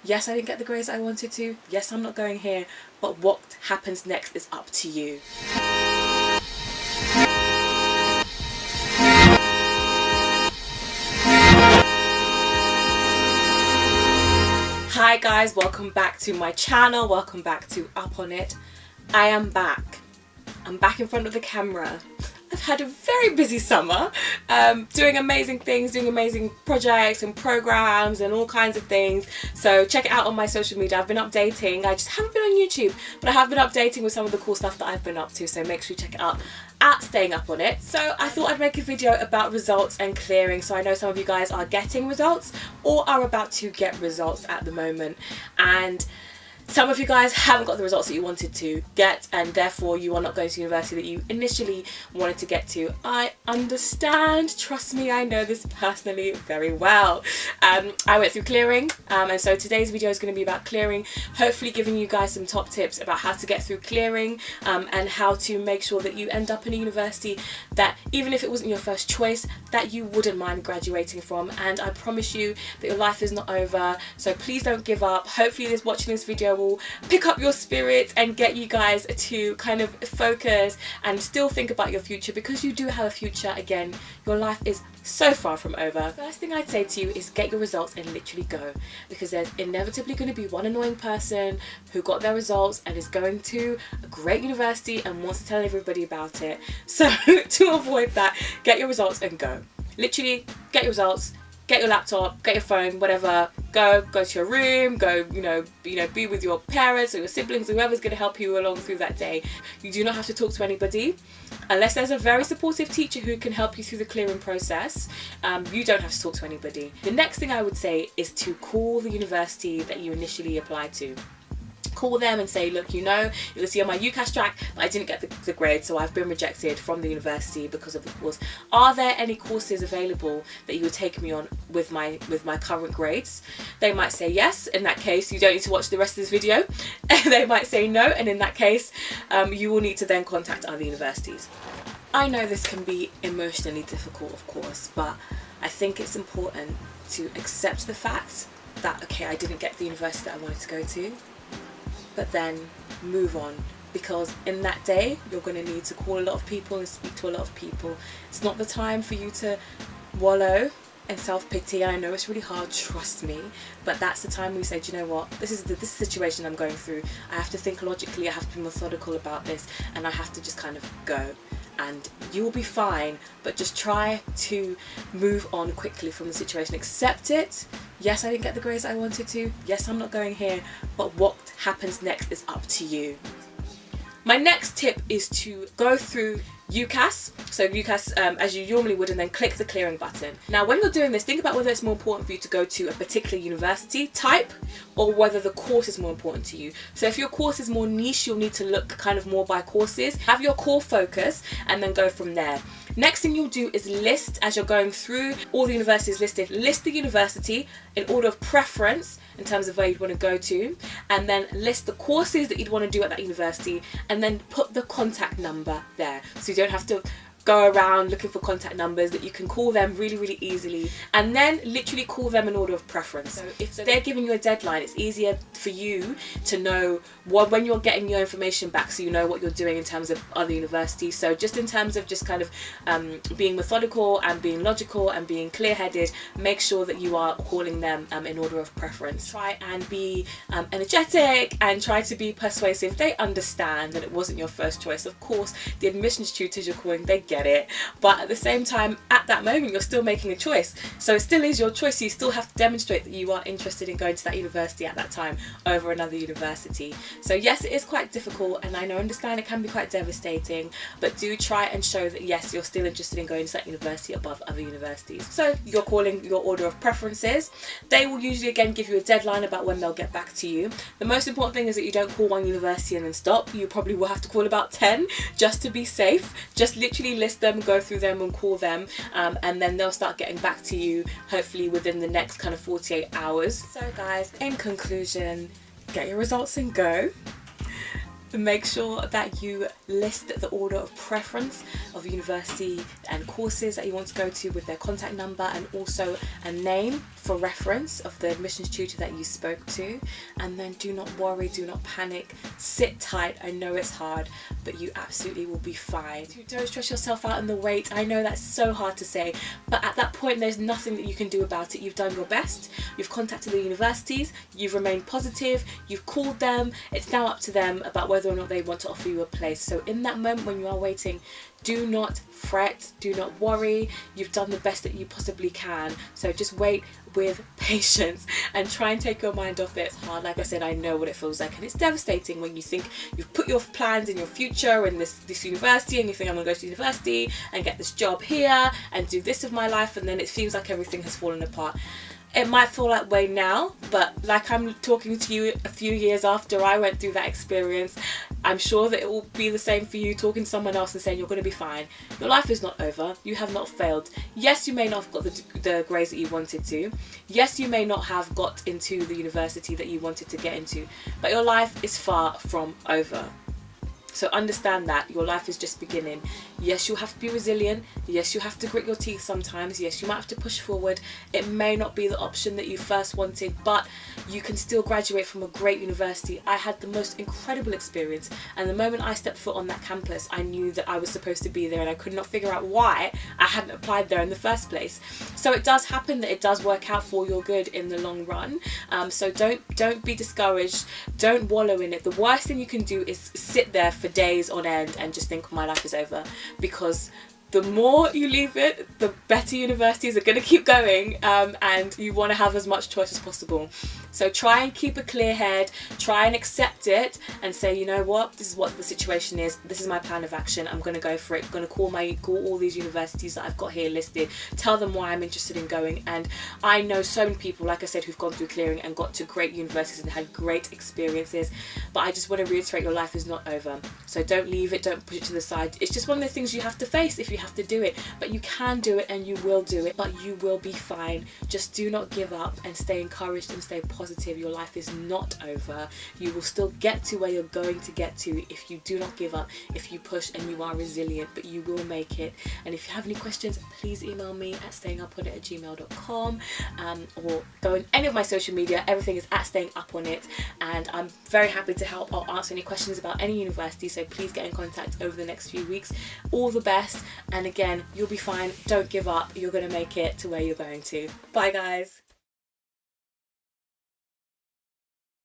Yes, I didn't get the grades I wanted to. Yes, I'm not going here. But what happens next is up to you. Hi guys, welcome back to my channel. Welcome back to Up On It. I am back. I'm back in front of the camera. I've had a very busy summer, doing amazing things, doing amazing projects and programs and all kinds of things. So check it out on my social media. I've been updating. I just haven't been on YouTube, but I have been updating with some of the cool stuff that I've been up to. So make sure you check it out at Staying Up On It. So I thought I'd make a video about results and clearing. So I know some of you guys are getting results or are about to get results at the moment. And some of you guys haven't got the results that you wanted to get, and therefore you are not going to university that you initially wanted to get to. I understand, trust me, I know this personally very well. I went through clearing, and so today's video is going to be about clearing, hopefully giving you guys some top tips about how to get through clearing, and how to make sure that you end up in a university that, even if it wasn't your first choice, that you wouldn't mind graduating from. And I promise you that your life is not over, so please don't give up. Hopefully watching this video will pick up your spirits and get you guys to kind of focus and still think about your future, because you do have a future. Again, your life is so far from over. First thing I'd say to you is get your results and literally go, because there's inevitably going to be one annoying person who got their results and is going to a great university and wants to tell everybody about it. So to avoid that, get your results and go. Literally get your results, get your laptop, get your phone, whatever, go to your room, go, be with your parents or your siblings, whoever's going to help you along through that day. You do not have to talk to anybody unless there's a very supportive teacher who can help you through the clearing process. You don't have to talk to anybody. The next thing I would say is to call the university that you initially applied to. Call them and say, look, you can see on my UCAS track that I didn't get the grade, so I've been rejected from the university because of the course. Are there any courses available that you would take me on with my current grades? They might say yes. In that case, you don't need to watch the rest of this video. They might say no, and in that case, you will need to then contact other universities. I know this can be emotionally difficult, of course, but I think it's important to accept the fact that, okay, I didn't get the university that I wanted to go to, but then move on, because in that day you're going to need to call a lot of people and speak to a lot of people. It's not the time for you to wallow in self-pity. I know it's really hard, trust me, but that's the time we say, do you know what, this is the situation I'm going through. I have to think logically, I have to be methodical about this, and I have to just kind of go. And you will be fine, but just try to move on quickly from the situation. Accept it. Yes, I didn't get the grades I wanted to. Yes, I'm not going here, but what happens next is up to you. My next tip is to go through UCAS, so UCAS as you normally would, and then click the clearing button. Now when you're doing this, think about whether it's more important for you to go to a particular university type or whether the course is more important to you. So if your course is more niche, you'll need to look kind of more by courses. Have your core focus and then go from there. Next thing you'll do is list, as you're going through all the universities listed, list the university in order of preference in terms of where you'd want to go to, and then list the courses that you'd want to do at that university, and then put the contact number there, so you don't have to go around looking for contact numbers, that you can call them really easily, and then literally call them in order of preference. So if they're giving you a deadline, it's easier for you to know when you're getting your information back, so you know what you're doing in terms of other universities. So just in terms of just kind of being methodical and being logical and being clear-headed, make sure that you are calling them in order of preference. Try and be energetic and try to be persuasive. They understand that it wasn't your first choice. Of course, the admissions tutors you're calling, they get it, but at the same time, at that moment, you're still making a choice, so it still is your choice. So you still have to demonstrate that you are interested in going to that university at that time over another university. So yes, it is quite difficult, and I understand it can be quite devastating, but do try and show that yes, you're still interested in going to that university above other universities. So you're calling your order of preferences. They will usually again give you a deadline about when they'll get back to you. The most important thing is that you don't call one university and then stop. You probably will have to call about 10 just to be safe. Just literally list them, go through them and call them, and then they'll start getting back to you hopefully within the next kind of 48 hours. So guys, in conclusion, get your results and go. make sure that you list the order of preference of university and courses that you want to go to with their contact number, and also a name for reference of the admissions tutor that you spoke to. And then do not worry, do not panic, sit tight. I know it's hard, but you absolutely will be fine. Don't stress yourself out in the wait. I know that's so hard to say, but at that point there's nothing that you can do about it. You've done your best, you've contacted the universities, you've remained positive, you've called them. It's now up to them about whether or not they want to offer you a place. So in that moment when you are waiting, do not fret, do not worry. You've done the best that you possibly can. So just wait with patience and try and take your mind off it. It's hard, like I said, I know what it feels like, and it's devastating when you think you've put your plans in your future in this university, and you think, I'm gonna go to university and get this job here and do this with my life, and then it seems like everything has fallen apart. It might feel that way now, but like I'm talking to you a few years after I went through that experience, I'm sure that it will be the same for you, talking to someone else and saying you're going to be fine. Your life is not over. You have not failed. Yes, you may not have got the grades that you wanted to. Yes, you may not have got into the university that you wanted to get into, but your life is far from over. So understand that your life is just beginning. Yes, you'll have to be resilient. Yes, you have to grit your teeth sometimes. Yes, you might have to push forward. It may not be the option that you first wanted, but you can still graduate from a great university. I had the most incredible experience, and the moment I stepped foot on that campus, I knew that I was supposed to be there, and I could not figure out why I hadn't applied there in the first place. So it does happen that it does work out for your good in the long run. So don't be discouraged. Don't wallow in it. The worst thing you can do is sit there for days on end and just think my life is over, because the more you leave it, the better universities are going to keep going, and you want to have as much choice as possible. So try and keep a clear head, try and accept it and say, you know what, this is what the situation is, this is my plan of action, I'm going to go for it. I'm going to call all these universities that I've got here listed, tell them why I'm interested in going. And I know so many people, like I said, who've gone through clearing and got to great universities and had great experiences, but I just want to reiterate, your life is not over. So don't leave it, don't push it to the side. It's just one of the things you have to face if you have to do it, but you can do it and you will do it, but you will be fine. Just do not give up and stay encouraged and stay positive. Your life is not over. You will still get to where you're going to get to if you do not give up, if you push and you are resilient, but you will make it. And if you have any questions, please email me at stayinguponit@gmail.com, or go on any of my social media. Everything is at Staying Up On It, and I'm very happy to help. I'll answer any questions about any university, so please get in contact over the next few weeks. All the best, and again, you'll be fine. Don't give up. You're going to make it to where you're going to. Bye guys.